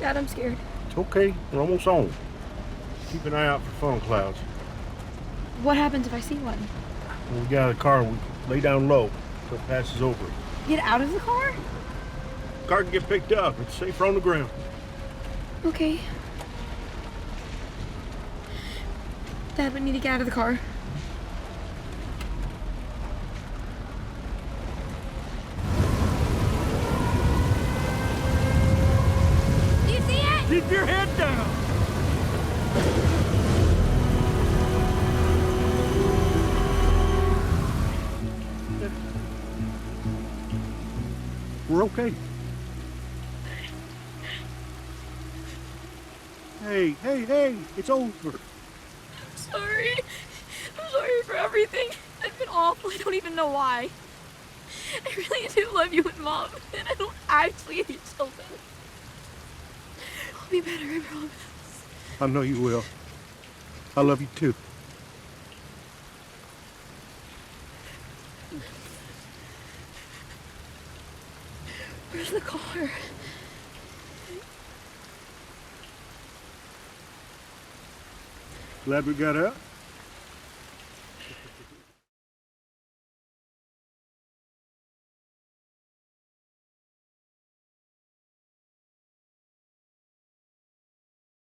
Dad, I'm scared. It's okay. We're almost home. Keep an eye out for phone clouds. What happens if I see one? When we get out of the car, we lay down low until it passes over. Get out of the car? Car can get picked up. It's safer on the ground. Okay. Dad, we need to get out of the car. Do you see it? Keep your head down. We're okay. Hey, it's over. Sorry. I'm sorry for everything. I've been awful. I don't even know why. I really do love you and Mom, and I don't actually hate Sheldon. I'll be better, I promise. I know you will. I love you too. Where's the car? Glad we got out.